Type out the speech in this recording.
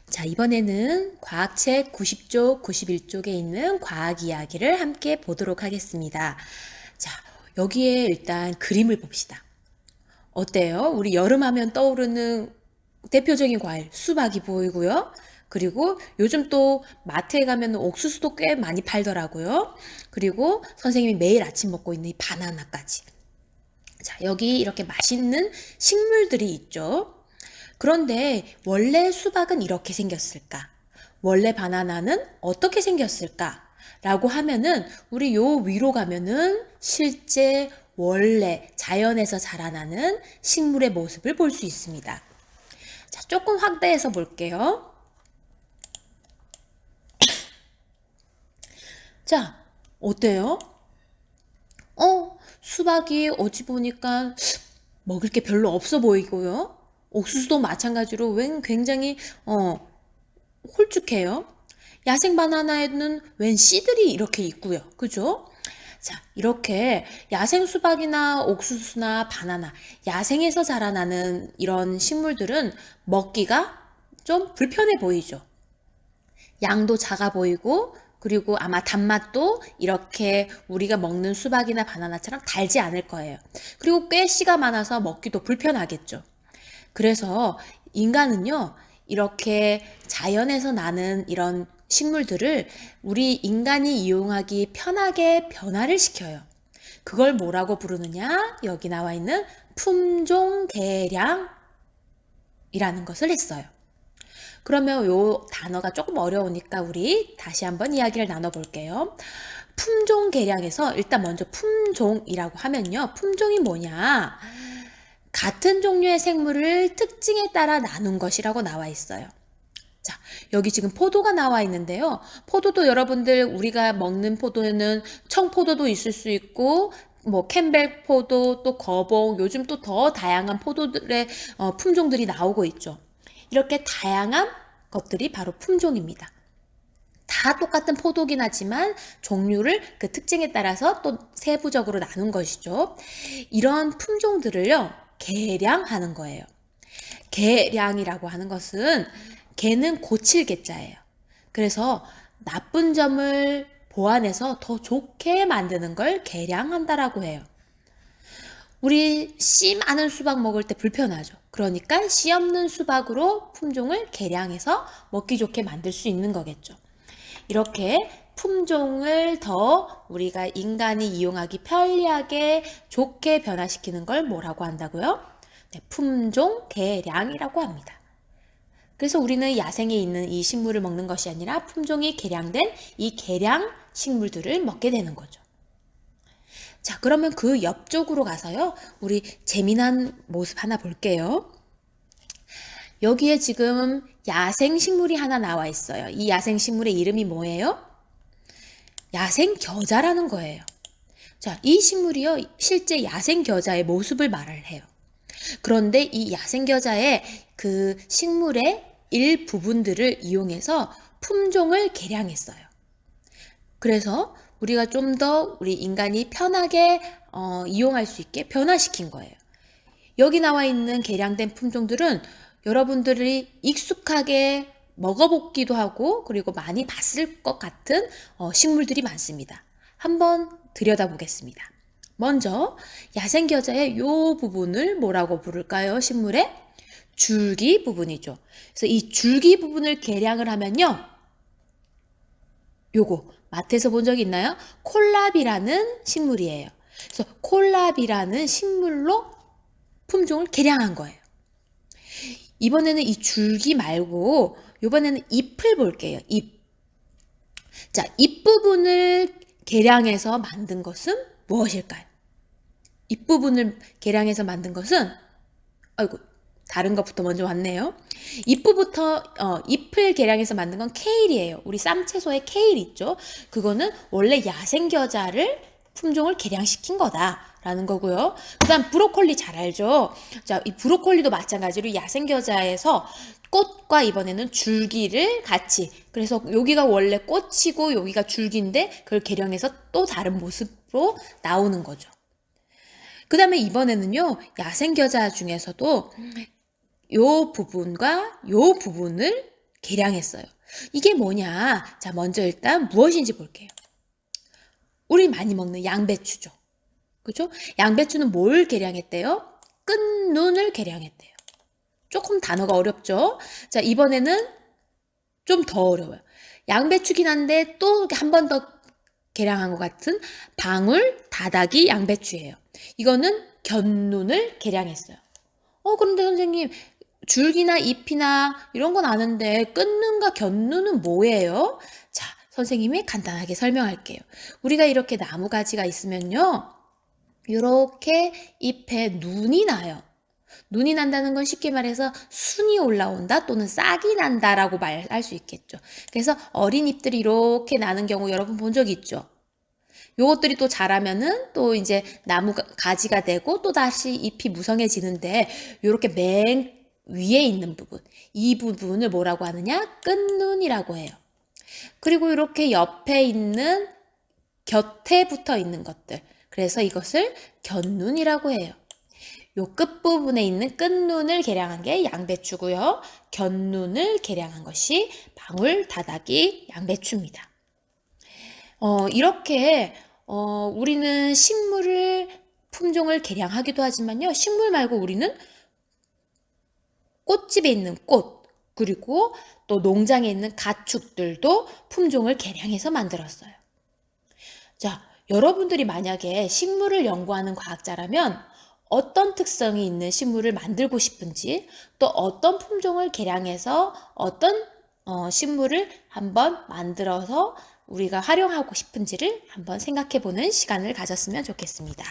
자, 이번에는 과학책 90쪽, 91쪽에 있는 과학 이야기를 함께 보도록 하겠습니다. 자, 여기에 일단 그림을 봅시다. 어때요? 우리 여름하면 떠오르는 대표적인 과일, 수박이 보이고요. 그리고 요즘 또 마트에 가면 옥수수도 꽤 많이 팔더라고요. 그리고 선생님이 매일 아침 먹고 있는 이 바나나까지. 자, 여기 이렇게 맛있는 식물들이 있죠. 그런데 원래 수박은 이렇게 생겼을까? 원래 바나나는 어떻게 생겼을까? 라고 하면은 우리 요 위로 가면은 실제 원래 자연에서 자라나는 식물의 모습을 볼 수 있습니다. 자, 조금 확대해서 볼게요. 자, 어때요? 수박이 어찌 보니까 먹을 게 별로 없어 보이고요. 옥수수도 마찬가지로 웬 굉장히 홀쭉해요. 야생 바나나에는 웬 씨들이 이렇게 있고요. 그죠? 자, 이렇게 야생 수박이나 옥수수나 바나나, 야생에서 자라나는 이런 식물들은 먹기가 좀 불편해 보이죠. 양도 작아 보이고, 그리고 아마 단맛도 이렇게 우리가 먹는 수박이나 바나나처럼 달지 않을 거예요. 그리고 꽤 씨가 많아서 먹기도 불편하겠죠. 그래서 인간은요, 이렇게 자연에서 나는 이런 식물들을 우리 인간이 이용하기 편하게 변화를 시켜요. 그걸 뭐라고 부르느냐? 여기 나와 있는 품종 개량이라는 것을 했어요. 그러면 요 단어가 조금 어려우니까 우리 다시 한번 이야기를 나눠볼게요. 품종 개량에서 일단 먼저 품종이라고 하면요. 품종이 뭐냐? 같은 종류의 생물을 특징에 따라 나눈 것이라고 나와 있어요. 자, 여기 지금 포도가 나와 있는데요. 포도도 여러분들 우리가 먹는 포도는 청포도도 있을 수 있고 뭐 캠벨 포도, 또 거봉, 요즘 또 더 다양한 포도들의 품종들이 나오고 있죠. 이렇게 다양한 것들이 바로 품종입니다. 다 똑같은 포도긴 하지만 종류를 그 특징에 따라서 또 세부적으로 나눈 것이죠. 이런 품종들을요, 개량하는 거예요. 개량이라고 하는 것은 개는 고칠 개자예요. 그래서 나쁜 점을 보완해서 더 좋게 만드는 걸 개량한다라고 해요. 우리 씨 많은 수박 먹을 때 불편하죠. 그러니까 씨 없는 수박으로 품종을 개량해서 먹기 좋게 만들 수 있는 거겠죠. 이렇게 품종을 더 우리가 인간이 이용하기 편리하게 좋게 변화시키는 걸 뭐라고 한다고요? 네, 품종 개량이라고 합니다. 그래서 우리는 야생에 있는 이 식물을 먹는 것이 아니라 품종이 개량된 이 개량 식물들을 먹게 되는 거죠. 자, 그러면 그 옆쪽으로 가서요, 우리 재미난 모습 하나 볼게요. 여기에 지금 야생 식물이 하나 나와 있어요. 이 야생 식물의 이름이 뭐예요? 야생 겨자라는 거예요. 자, 이 식물이요, 실제 야생 겨자의 모습을 말을 해요. 그런데 이 야생 겨자의 그 식물의 일부분들을 이용해서 품종을 개량했어요. 그래서 우리가 좀 더 우리 인간이 편하게 이용할 수 있게 변화시킨 거예요. 여기 나와 있는 개량된 품종들은 여러분들이 익숙하게 먹어보기도 하고 그리고 많이 봤을 것 같은 식물들이 많습니다. 한번 들여다보겠습니다. 먼저 야생겨자의 이 부분을 뭐라고 부를까요? 식물의 줄기 부분이죠. 그래서 이 줄기 부분을 개량을 하면요. 요거 마트에서 본 적 있나요? 콜라비라는 식물이에요. 그래서 콜라비라는 식물로 품종을 개량한 거예요. 이번에는 이 줄기 말고 이번에는 잎을 볼게요. 잎. 자, 잎 부분을 개량해서 만든 것은 무엇일까요? 잎 부분을 개량해서 만든 것은 아이고 다른 것부터 먼저 왔네요. 잎을 개량해서 만든 건 케일이에요. 우리 쌈채소에 케일 있죠. 그거는 원래 야생겨자를 품종을 개량시킨 거다라는 거고요. 그다음 브로콜리 잘 알죠. 자, 이 브로콜리도 마찬가지로 야생겨자에서 꽃과 이번에는 줄기를 같이, 그래서 여기가 원래 꽃이고 여기가 줄기인데 그걸 개량해서 또 다른 모습으로 나오는 거죠. 그 다음에 이번에는요, 야생겨자 중에서도 요 부분과 요 부분을 개량했어요. 이게 뭐냐? 자, 먼저 일단 무엇인지 볼게요. 우리 많이 먹는 양배추죠. 그죠? 양배추는 뭘 개량했대요? 끈눈을 개량했대요. 조금 단어가 어렵죠? 자, 이번에는 좀 더 어려워요. 양배추긴 한데 또 한 번 더 개량한 것 같은 방울 다다기 양배추예요. 이거는 곁눈을 개량했어요. 그런데 선생님, 줄기나 잎이나 이런 건 아는데 끈눈과 곁눈은 뭐예요? 자, 선생님이 간단하게 설명할게요. 우리가 이렇게 나무 가지가 있으면요. 이렇게 잎에 눈이 나요. 눈이 난다는 건 쉽게 말해서 순이 올라온다 또는 싹이 난다라고 말할 수 있겠죠. 그래서 어린 잎들이 이렇게 나는 경우 여러분 본 적 있죠? 요것들이 또 자라면은 또 이제 나무 가지가 되고 또 다시 잎이 무성해지는데 요렇게 맨 위에 있는 부분, 이 부분을 뭐라고 하느냐? 끝눈이라고 해요. 그리고 이렇게 옆에 있는 곁에 붙어 있는 것들, 그래서 이것을 곁눈이라고 해요. 요 끝부분에 있는 끝눈을 개량한 게 양배추고요. 곁눈을 개량한 것이 방울 다다기 양배추입니다. 이렇게 우리는 식물을 품종을 개량하기도 하지만요. 식물 말고 우리는 꽃집에 있는 꽃, 그리고 또 농장에 있는 가축들도 품종을 개량해서 만들었어요. 자, 여러분들이 만약에 식물을 연구하는 과학자라면 어떤 특성이 있는 식물을 만들고 싶은지, 또 어떤 품종을 개량해서 어떤 식물을 한번 만들어서 우리가 활용하고 싶은지를 한번 생각해 보는 시간을 가졌으면 좋겠습니다.